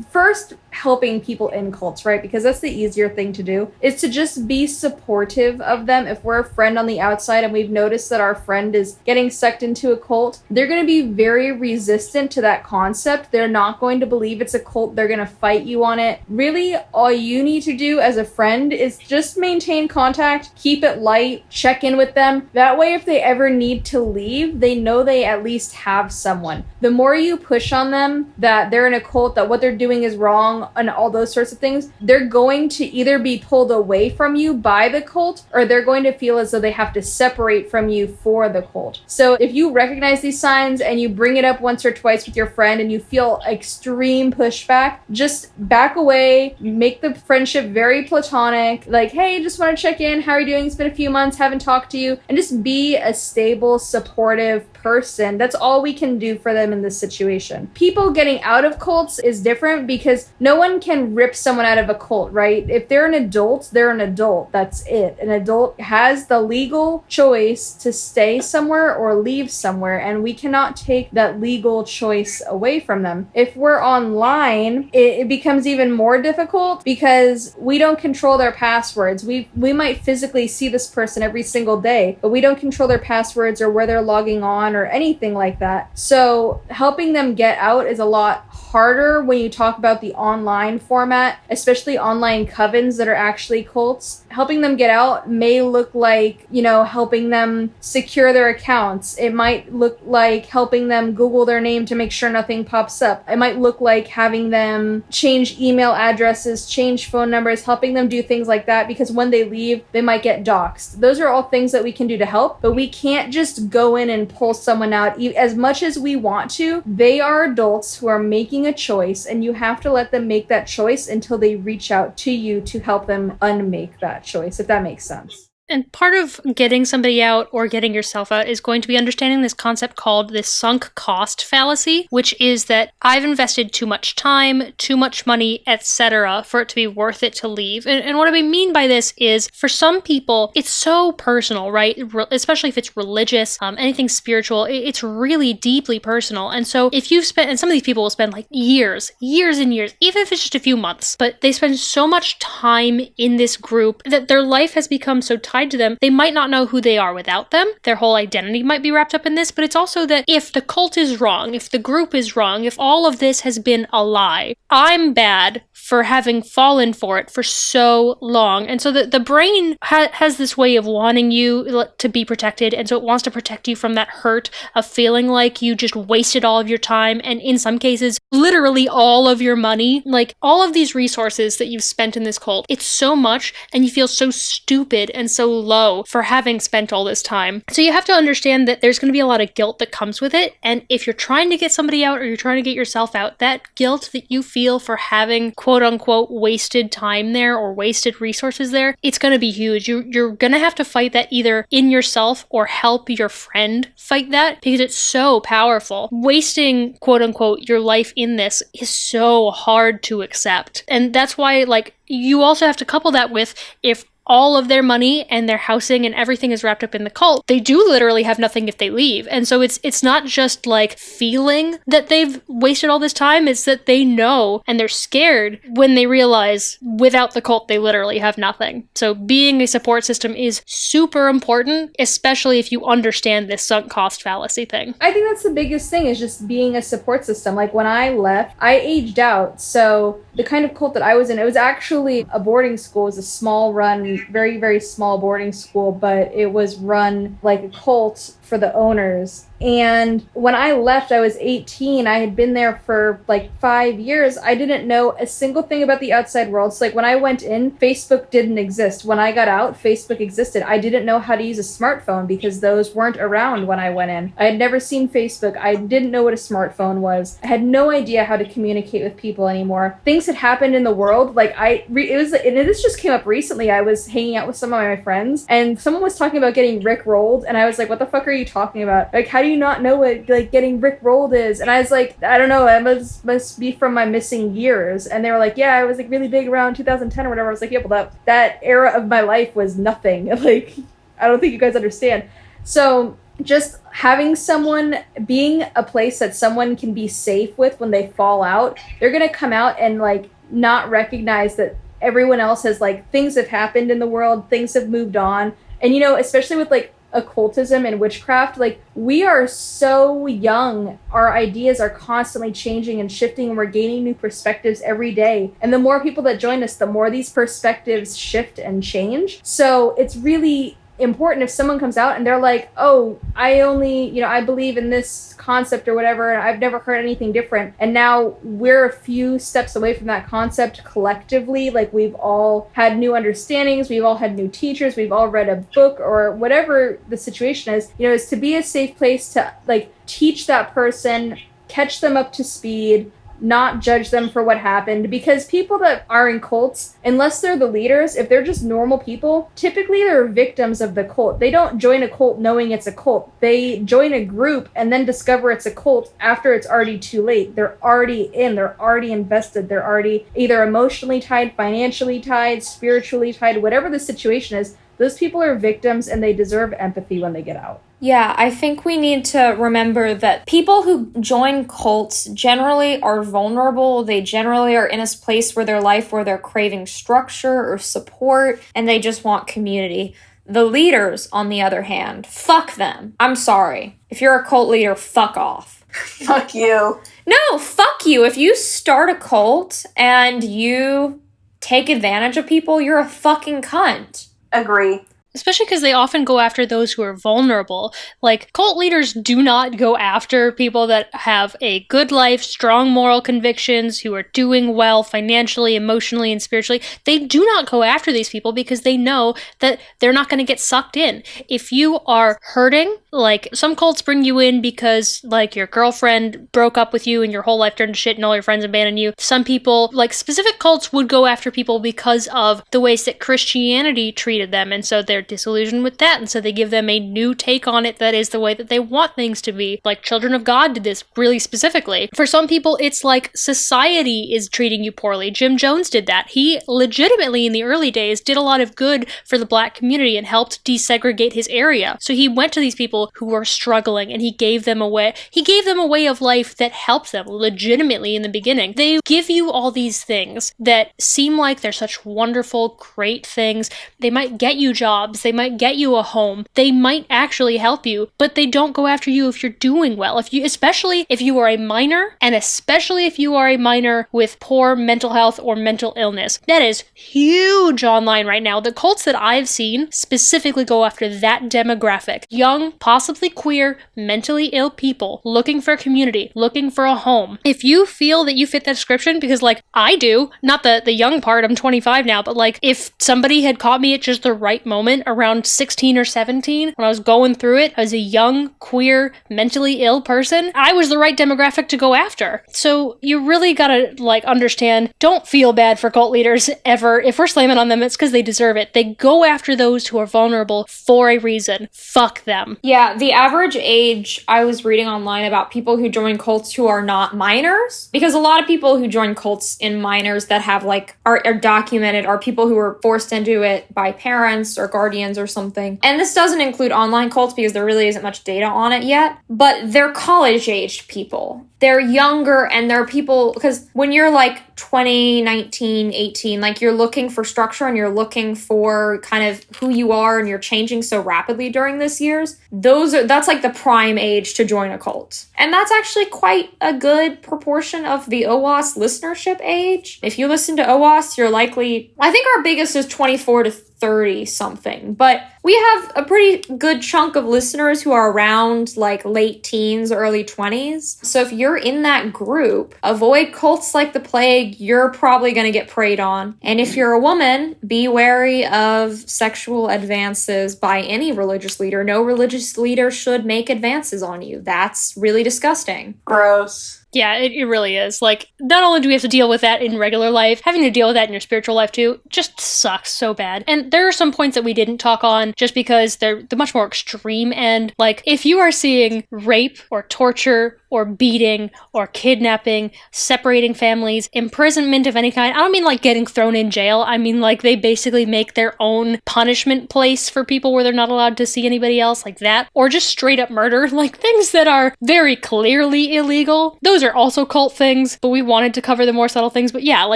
first helping people in cults, right? Because that's the easier thing to do, is to just be supportive of them. If we're a friend on the outside and we've noticed that our friend is getting sucked into a cult, they're going to be very resistant to that concept. They're not going to believe it's a cult. They're going to fight you on it. Really, all you need to do as a friend is just maintain contact, keep it light, check in with them. That way, if they ever need to leave, they know they at least have someone. The more you push on them that they're in a cult, that what they're doing is wrong, and all those sorts of things, they're going to either be pulled away from you by the cult, or they're going to feel as though they have to separate from you for the cult. So if you recognize these signs and you bring it up once or twice with your friend and you feel extreme pushback, just back away, make the friendship very platonic, like, hey, just want to check in, how are you doing? It's been a few months, haven't talked to you, and just be a stable, supportive person. That's all we can do for them in this situation. People getting out of cults is different because no one can rip someone out of a cult, right? If they're an adult, they're an adult. That's it. An adult has the legal choice to stay somewhere or leave somewhere, and we cannot take that legal choice away from them. If we're online, it becomes even more difficult because we don't control their passwords. We might physically see this person every single day, but we don't control their passwords or where they're logging on or anything like that. So helping them get out is a lot harder when you talk about the online format, especially online covens that are actually cults. Helping them get out may look like, helping them secure their accounts. It might look like helping them Google their name to make sure nothing pops up. It might look like having them change email addresses, change phone numbers, helping them do things like that, because when they leave, they might get doxxed. Those are all things that we can do to help, but we can't just go in and pull someone out. As much as we want to, they are adults who are making a choice, and you have to let them make that choice until they reach out to you to help them unmake that choice, if that makes sense. And part of getting somebody out or getting yourself out is going to be understanding this concept called the sunk cost fallacy, which is that I've invested too much time, too much money, etc. for it to be worth it to leave. And what I mean by this is, for some people, it's so personal, right? Especially if it's religious, anything spiritual, it's really deeply personal. And so if you've spent, and some of these people will spend like years and years, even if it's just a few months, but they spend so much time in this group that their life has become so tied to them, they might not know who they are without them. Their whole identity might be wrapped up in this, but it's also that if the cult is wrong, if the group is wrong, if all of this has been a lie, I'm bad for having fallen for it for so long. And so the brain has this way of wanting you to be protected, and so it wants to protect you from that hurt of feeling like you just wasted all of your time, and in some cases, literally all of your money. Like, all of these resources that you've spent in this cult, it's so much, and you feel so stupid and so low for having spent all this time. So you have to understand that there's going to be a lot of guilt that comes with it, and if you're trying to get somebody out or you're trying to get yourself out, that guilt that you feel for having quote-unquote wasted time there or wasted resources there, it's going to be huge. You're going to have to fight that either in yourself or help your friend fight that, because it's so powerful. Wasting quote-unquote your life in this is so hard to accept. And that's why, like, you also have to couple that with, if all of their money and their housing and everything is wrapped up in the cult, they do literally have nothing if they leave. And so it's not just like feeling that they've wasted all this time, it's that they know and they're scared when they realize without the cult they literally have nothing. So being a support system is super important, especially if you understand this sunk cost fallacy thing. I think that's the biggest thing, is just being a support system. Like when I left, I aged out. So the kind of cult that I was in, it was actually a boarding school. It was a small run, very, very small boarding school, but it was run like a cult for the owners. And when I left, I was 18. I had been there for like 5 years. I didn't know a single thing about the outside world. So like when I went in, Facebook didn't exist. When I got out, Facebook existed. I didn't know how to use a smartphone because those weren't around when I went in. I had never seen Facebook. I didn't know what a smartphone was. I had no idea how to communicate with people anymore. Things had happened in the world. Like and this just came up recently. I was hanging out with some of my friends and someone was talking about getting rickrolled. And I was like, what the fuck are you talking about? Like, how do you not know what like getting rickrolled is? And I was like, I don't know, that must be from my missing years. And they were like, yeah, it was like really big around 2010 or whatever. I was like, yeah, well that era of my life was nothing. Like, I don't think you guys understand. So just having someone, being a place that someone can be safe with when they fall out, they're gonna come out and like not recognize that everyone else has like, things have happened in the world, things have moved on. And you know, especially with like occultism and witchcraft, like we are so young, our ideas are constantly changing and shifting, and we're gaining new perspectives every day. And the more people that join us, the more these perspectives shift and change. So it's really important if someone comes out and they're like, oh, I only, I believe in this concept or whatever, and I've never heard anything different. And now we're a few steps away from that concept collectively. Like we've all had new understandings, we've all had new teachers, we've all read a book or whatever the situation is to be a safe place to like teach that person, catch them up to speed, not judge them for what happened. Because people that are in cults, unless they're the leaders, if they're just normal people, typically they're victims of the cult. They don't join a cult knowing it's a cult. They join a group and then discover it's a cult after it's already too late. They're already in, they're already invested, they're already either emotionally tied, financially tied, spiritually tied, whatever the situation is. Those people are victims and they deserve empathy when they get out. Yeah, I think we need to remember that people who join cults generally are vulnerable. They generally are in a place where they're craving structure or support, and they just want community. The leaders, on the other hand, fuck them. I'm sorry. If you're a cult leader, fuck off. Fuck you. No, fuck you. If you start a cult and you take advantage of people, you're a fucking cunt. Agree. Especially because they often go after those who are vulnerable. Like, cult leaders do not go after people that have a good life, strong moral convictions, who are doing well financially, emotionally, and spiritually. They do not go after these people because they know that they're not going to get sucked in. If you are hurting, like, some cults bring you in because, like, your girlfriend broke up with you and your whole life turned to shit and all your friends abandoned you. Some people, like, specific cults would go after people because of the ways that Christianity treated them, and so they're disillusioned with that, and so they give them a new take on it that is the way that they want things to be. Like, Children of God did this really specifically. For some people, it's like society is treating you poorly. Jim Jones did that. He legitimately, in the early days, did a lot of good for the Black community and helped desegregate his area. So he went to these people who were struggling, and he gave them a way. He gave them a way of life that helped them legitimately in the beginning. They give you all these things that seem like they're such wonderful, great things. They might get you jobs. They might get you a home. They might actually help you, but they don't go after you if you're doing well. Especially if you are a minor, and especially if you are a minor with poor mental health or mental illness. That is huge online right now. The cults that I've seen specifically go after that demographic. Young, possibly queer, mentally ill people looking for a community, looking for a home. If you feel that you fit that description, because like I do, not the young part, I'm 25 now, but like if somebody had caught me at just the right moment moment around 16 or 17 when I was going through it as a young, queer, mentally ill person. I was the right demographic to go after. So you really gotta, understand, don't feel bad for cult leaders ever. If we're slamming on them, it's because they deserve it. They go after those who are vulnerable for a reason. Fuck them. Yeah, the average age I was reading online about people who join cults who are not minors, because a lot of people who join cults in minors that have are documented are people who were forced into it by parents or guardians or something. And this doesn't include online cults because there really isn't much data on it yet, but they're college-aged people. They're younger, and they're people, because when you're 20, 19, 18, you're looking for structure and you're looking for kind of who you are, and you're changing so rapidly during these years. That's the prime age to join a cult. And that's actually quite a good proportion of the OWASP listenership age. If you listen to OWASP, you're likely, I think our biggest is 24 to 30 something, but we have a pretty good chunk of listeners who are around late teens, early 20s. So if you're in that group, avoid cults like the plague. You're probably going to get preyed on. And if you're a woman, be wary of sexual advances by any religious leader. No religious leader should make advances on you. That's really disgusting. Gross. Yeah, it really is. Not only do we have to deal with that in regular life, having to deal with that in your spiritual life too, just sucks so bad. And there are some points that we didn't talk on just because they're the much more extreme end. If you are seeing rape or torture or beating or kidnapping, separating families, imprisonment of any kind, I don't mean getting thrown in jail. I mean they basically make their own punishment place for people where they're not allowed to see anybody else, like that. Or just straight up murder, things that are very clearly illegal. Those are also cult things, but we wanted to cover the more subtle things. But yeah,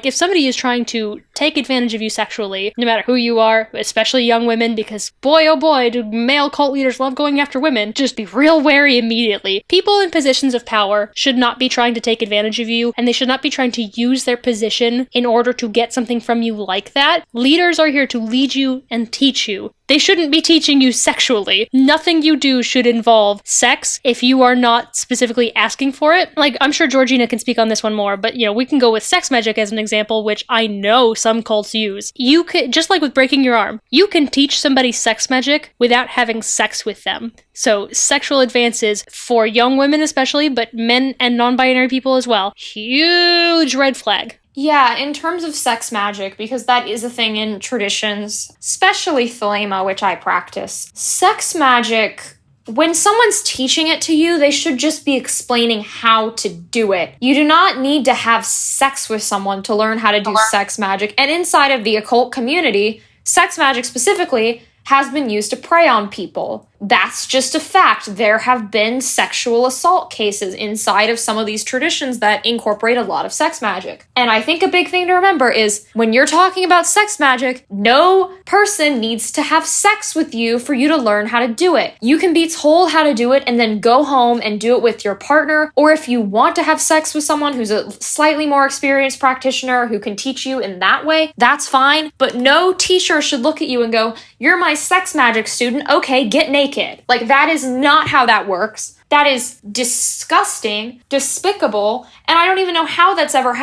if somebody is trying to take advantage of you sexually, no matter who you are, especially young women, because boy oh boy, do male cult leaders love going after women, just be real wary immediately. People in positions of power should not be trying to take advantage of you, and they should not be trying to use their position in order to get something from you like that. Leaders are here to lead you and teach you. They shouldn't be teaching you sexually. Nothing you do should involve sex if you are not specifically asking for it. I'm sure Georgina can speak on this one more, but we can go with sex magic as an example, which I know some cults use. You could, just like with breaking your arm, you can teach somebody sex magic without having sex with them. So sexual advances for young women especially, but men and non-binary people as well. Huge red flag. Yeah, in terms of sex magic, because that is a thing in traditions, especially Thelema, which I practice. Sex magic, when someone's teaching it to you, they should just be explaining how to do it. You do not need to have sex with someone to learn how to do sex magic. And inside of the occult community, sex magic specifically has been used to prey on people. That's just a fact. There have been sexual assault cases inside of some of these traditions that incorporate a lot of sex magic. And I think a big thing to remember is when you're talking about sex magic, no person needs to have sex with you for you to learn how to do it. You can be told how to do it and then go home and do it with your partner. Or if you want to have sex with someone who's a slightly more experienced practitioner who can teach you in that way, that's fine. But no teacher should look at you and go, "You're my sex magic student. Okay, get naked." That is not how that works. That is disgusting, despicable, and I don't even know how that's ever,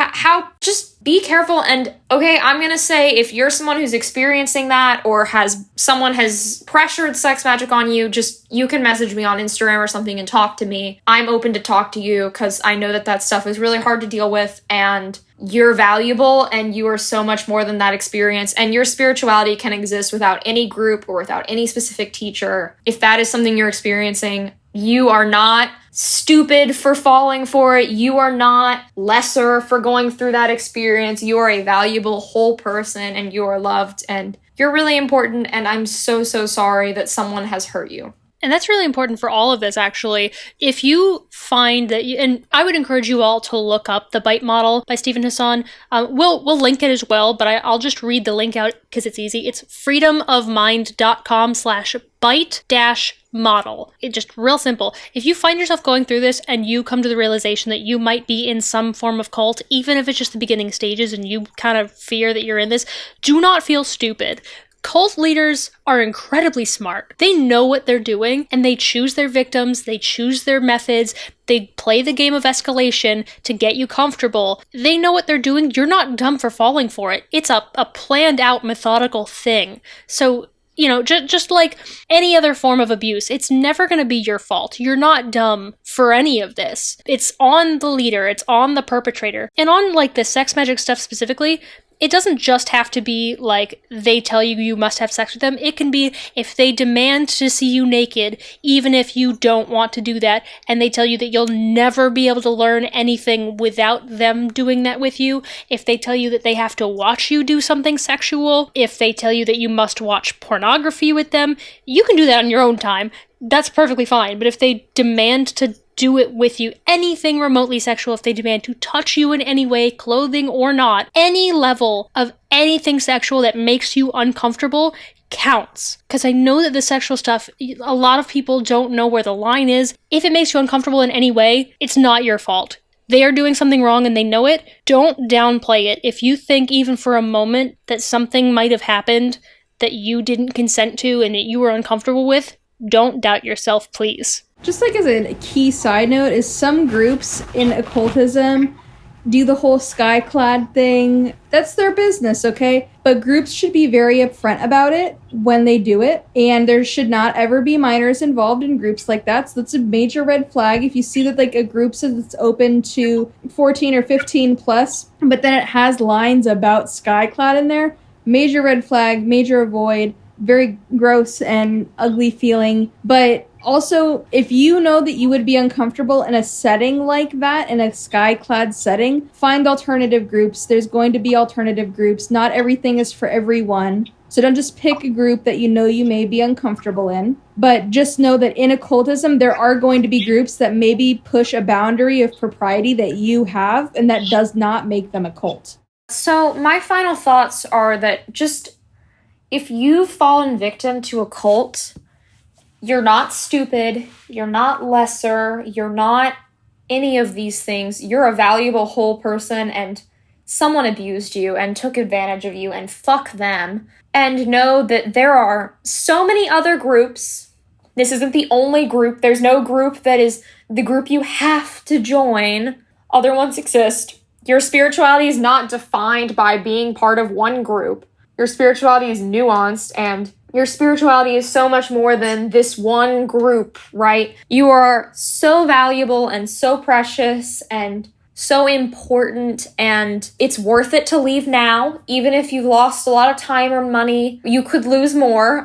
just be careful. And okay, I'm gonna say if you're someone who's experiencing that or someone has pressured sex magic on you, you can message me on Instagram or something and talk to me. I'm open to talk to you because I know that stuff is really hard to deal with, and you're valuable and you are so much more than that experience, and your spirituality can exist without any group or without any specific teacher. If that is something you're experiencing, you are not stupid for falling for it. You are not lesser for going through that experience. You are a valuable whole person and you are loved and you're really important, and I'm so, so sorry that someone has hurt you. And that's really important for all of this, actually. If you find that, and I would encourage you all to look up The Bite Model by Stephen Hassan. We'll link it as well, but I'll just read the link out because it's easy. It's freedomofmind.com/bite-model. It's just real simple. If you find yourself going through this and you come to the realization that you might be in some form of cult, even if it's just the beginning stages and you kind of fear that you're in this, do not feel stupid. Cult leaders are incredibly smart. They know what they're doing, and they choose their victims, they choose their methods, they play the game of escalation to get you comfortable. They know what they're doing. You're not dumb for falling for it. It's a planned out, methodical thing. So just like any other form of abuse, it's never going to be your fault. You're not dumb for any of this. It's on the leader, it's on the perpetrator. And on like the sex magic stuff specifically, it doesn't just have to be like they tell you you must have sex with them. It can be if they demand to see you naked, even if you don't want to do that, and they tell you that you'll never be able to learn anything without them doing that with you. If they tell you that they have to watch you do something sexual, if they tell you that you must watch pornography with them, you can do that on your own time. That's perfectly fine. But if they demand to do it with you, anything remotely sexual, if they demand to touch you in any way, clothing or not, any level of anything sexual that makes you uncomfortable counts. Because I know that the sexual stuff, a lot of people don't know where the line is. If it makes you uncomfortable in any way, it's not your fault. They are doing something wrong and they know it. Don't downplay it. If you think even for a moment that something might have happened that you didn't consent to and that you were uncomfortable with, don't doubt yourself, please. Just like as a key side note is some groups in occultism do the whole skyclad thing. That's their business, okay? But groups should be very upfront about it when they do it. And there should not ever be minors involved in groups like that. So that's a major red flag. If you see that like a group says it's open to 14 or 15 plus, but then it has lines about skyclad in there, major red flag, major avoid, very gross and ugly feeling. But also, if you know that you would be uncomfortable in a setting like that, in a sky-clad setting, find alternative groups. There's going to be alternative groups. Not everything is for everyone. So don't just pick a group that you know you may be uncomfortable in. But just know that in occultism, there are going to be groups that maybe push a boundary of propriety that you have, and that does not make them a cult. So my final thoughts are that just if you've fallen victim to a cult, you're not stupid, you're not lesser, you're not any of these things. You're a valuable whole person and someone abused you and took advantage of you and fuck them. And know that there are so many other groups. This isn't the only group. There's no group that is the group you have to join. Other ones exist. Your spirituality is not defined by being part of one group. Your spirituality is nuanced, and your spirituality is so much more than this one group, right? You are so valuable and so precious and so important, and it's worth it to leave now. Even if you've lost a lot of time or money, you could lose more.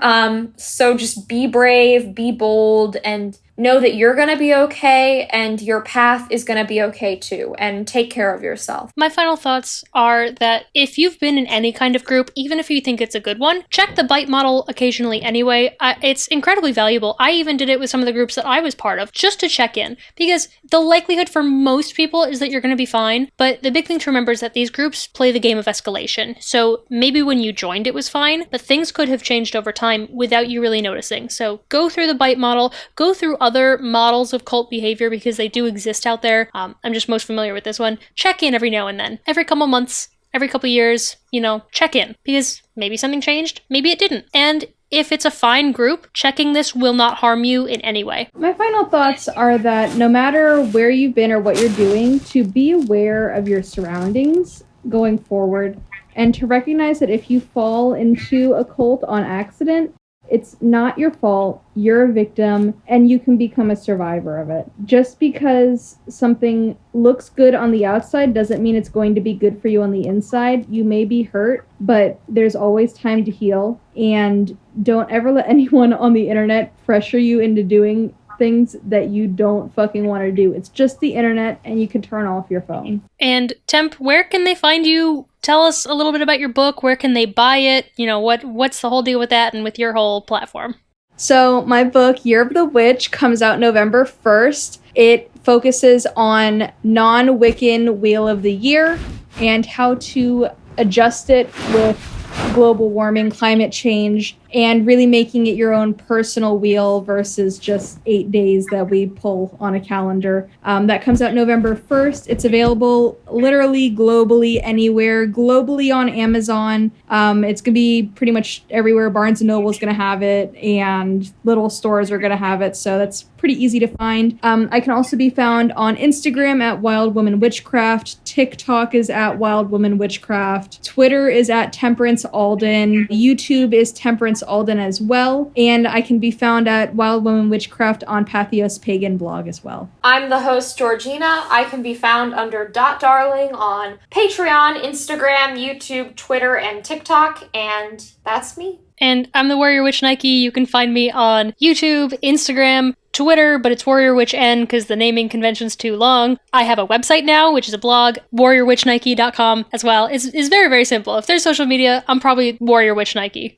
So just be brave, be bold, and know that you're going to be okay and your path is going to be okay too, and take care of yourself. My final thoughts are that if you've been in any kind of group, even if you think it's a good one, check the bite model occasionally anyway. It's incredibly valuable. I even did it with some of the groups that I was part of just to check in, because the likelihood for most people is that you're going to be fine. But the big thing to remember is that these groups play the game of escalation. So maybe when you joined it was fine, but things could have changed over time without you really noticing. So go through the bite model, go through other models of cult behavior because they do exist out there. I'm just most familiar with this one. Check in every now and then. Every couple months, every couple years, check in. Because maybe something changed, maybe it didn't. And if it's a fine group, checking this will not harm you in any way. My final thoughts are that no matter where you've been or what you're doing, to be aware of your surroundings going forward, and to recognize that if you fall into a cult on accident, it's not your fault, you're a victim, and you can become a survivor of it. Just because something looks good on the outside doesn't mean it's going to be good for you on the inside. You may be hurt, but there's always time to heal. And don't ever let anyone on the internet pressure you into doing things that you don't fucking want to do. It's just the internet, and you can turn off your phone. And Temp, where can they find you? Tell us a little bit about your book. Where can they buy it? What's the whole deal with that and with your whole platform? So my book, Year of the Witch, comes out November 1st. It focuses on non-Wiccan Wheel of the Year and how to adjust it with global warming, climate change, and really making it your own personal wheel versus just 8 days that we pull on a calendar. That comes out November 1st. It's available literally globally anywhere, globally on Amazon. It's going to be pretty much everywhere. Barnes & Noble is going to have it, and little stores are going to have it, so that's pretty easy to find. I can also be found on Instagram at Wild Woman Witchcraft, TikTok is at Wild Woman Witchcraft. Twitter is at Temperance Alden. YouTube is Temperance Alden as well. And I can be found at Wild Woman Witchcraft on Patheos Pagan blog as well. I'm the host, Georgina. I can be found under .darling on Patreon, Instagram, YouTube, Twitter, and TikTok. And that's me. And I'm the Warrior Witch Nike. You can find me on YouTube, Instagram, Twitter, but it's Warrior Witch N because the naming convention's too long. I have a website now, which is a blog, warriorwitchnike.com as well. It's very, very simple. If there's social media, I'm probably Warrior Witch Nike.